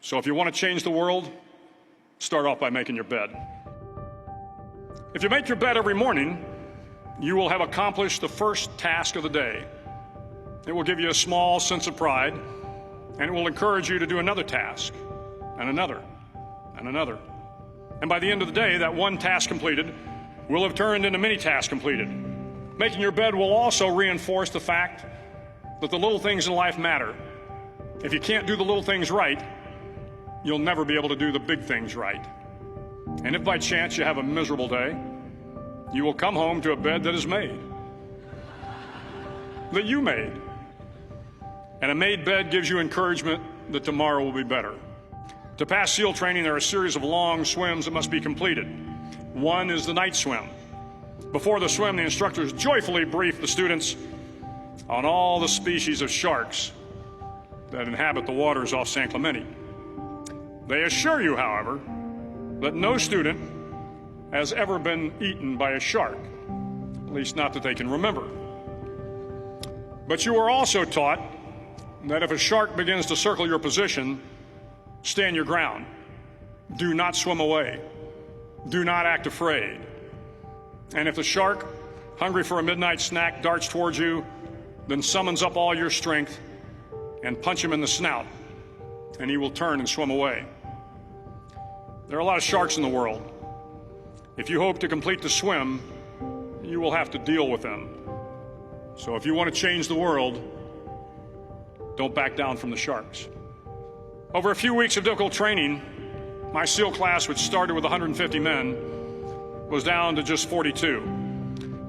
So if you want to change the world, start off by making your bed. If you make your bed every morning, you will have accomplished the first task of the day. It will give you a small sense of pride, and it will encourage you to do another task, and another, and another. And by the end of the day, that one task completed will have turned into many tasks completed. Making your bed will also reinforce the fact that the little things in life matter. If you can't do the little things right, you'll never be able to do the big things right. And if by chance you have a miserable day, you will come home to a bed that is made, that you made. And a made bed gives you encouragement that tomorrow will be better. To pass SEAL training, there are a series of long swims that must be completed. One is the night swim. Before the swim, the instructors joyfully brief the students on all the species of sharks that inhabit the waters off San Clemente. They assure you, however, that no student has ever been eaten by a shark, at least not that they can remember. But you are also taught that if a shark begins to circle your position, stand your ground. Do not swim away. Do not act afraid. And if the shark, hungry for a midnight snack, darts towards you, then summons up all your strength and punch him in the snout, and he will turn and swim away. There are a lot of sharks in the world. If you hope to complete the swim, you will have to deal with them. So if you want to change the world, don't back down from the sharks. Over a few weeks of difficult training, my SEAL class, which started with 150 men, was down to just 42.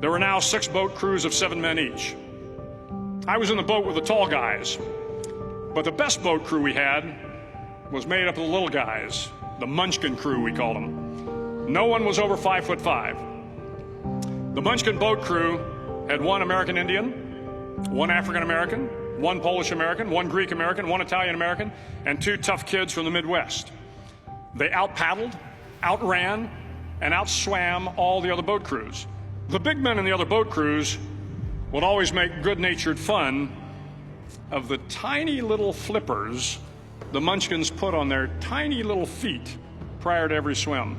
There were now 6 boat crews of 7 men each. I was in the boat with the tall guys, but the best boat crew we had was made up of the little guys, the Munchkin crew, we called them. No one was over 5'5". The Munchkin boat crew had 1 American Indian, 1 African American, 1 Polish American, 1 Greek American, 1 Italian American, and 2 tough kids from the Midwest. They out-paddled, outran, and outswam all the other boat crews. The big men in the other boat crews would always make good-natured fun of the tiny little flippers the Munchkins put on their tiny little feet prior to every swim.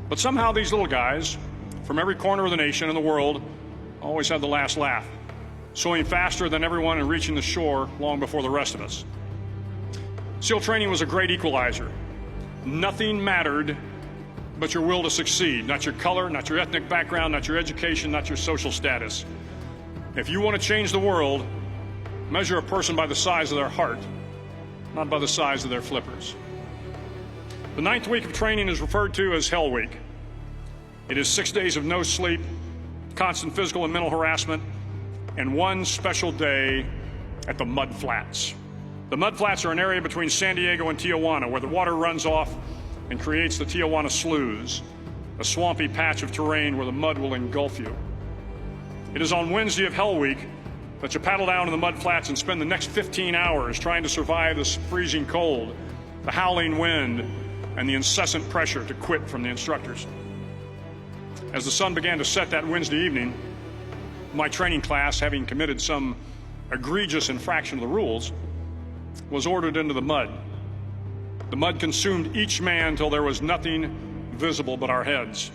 But somehow these little guys from every corner of the nation and the world always had the last laugh, swimming faster than everyone and reaching the shore long before the rest of us. SEAL training was a great equalizer. Nothing mattered but your will to succeed, not your color, not your ethnic background, not your education, not your social status. If you want to change the world, measure a person by the size of their heart, not by the size of their flippers. The 9th week of training is referred to as Hell Week. It is 6 days of no sleep, constant physical and mental harassment, and 1 special day at the Mud Flats. The Mud Flats are an area between San Diego and Tijuana where the water runs off and creates the Tijuana Sloughs, a swampy patch of terrain where the mud will engulf you. It is on Wednesday of Hell Week that you paddle down to the Mud Flats and spend the next 15 hours trying to survive this freezing cold, the howling wind, and the incessant pressure to quit from the instructors. As the sun began to set that Wednesday evening, my training class, having committed some egregious infraction of the rules, was ordered into the mud. The mud consumed each man till there was nothing visible but our heads.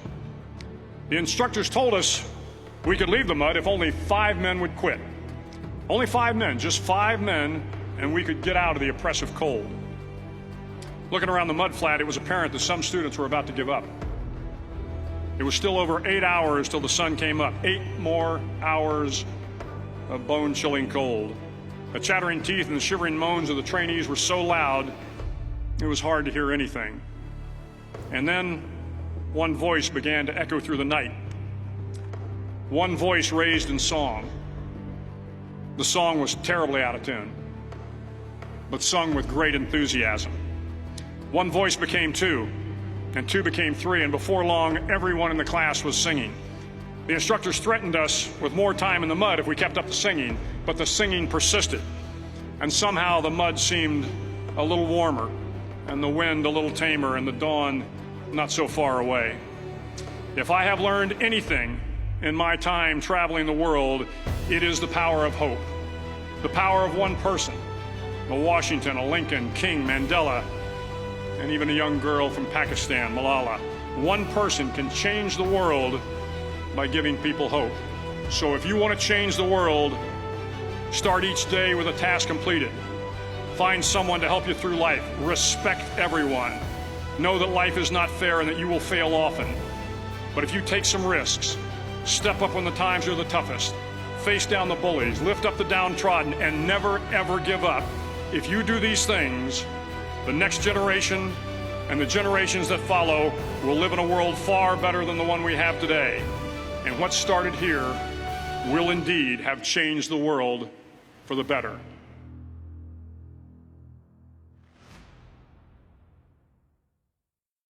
The instructors told us we could leave the mud if only 5 men would quit. Only 5 men, just 5 men, and we could get out of the oppressive cold. Looking around the mud flat, it was apparent that some students were about to give up. It was still over 8 hours till the sun came up. 8 more hours of bone-chilling cold. The chattering teeth and the shivering moans of the trainees were so loud, it was hard to hear anything. And then one voice began to echo through the night. One voice raised in song. The song was terribly out of tune, but sung with great enthusiasm. One voice became 2, and 2 became 3, and before long, everyone in the class was singing. The instructors threatened us with more time in the mud if we kept up the singing, but the singing persisted, and somehow the mud seemed a little warmer, and the wind a little tamer, and the dawn not so far away. If I have learned anything in my time traveling the world, it is the power of hope, the power of one person, a Washington, a Lincoln, King, Mandela, and even a young girl from Pakistan, Malala. One person can change the world by giving people hope. So if you want to change the world, start each day with a task completed. Find someone to help you through life. Respect everyone. Know that life is not fair and that you will fail often. But if you take some risks, step up when the times are the toughest, face down the bullies, lift up the downtrodden, and never, ever give up, if you do these things, the next generation and the generations that follow will live in a world far better than the one we have today. And what started here will indeed have changed the world for the better.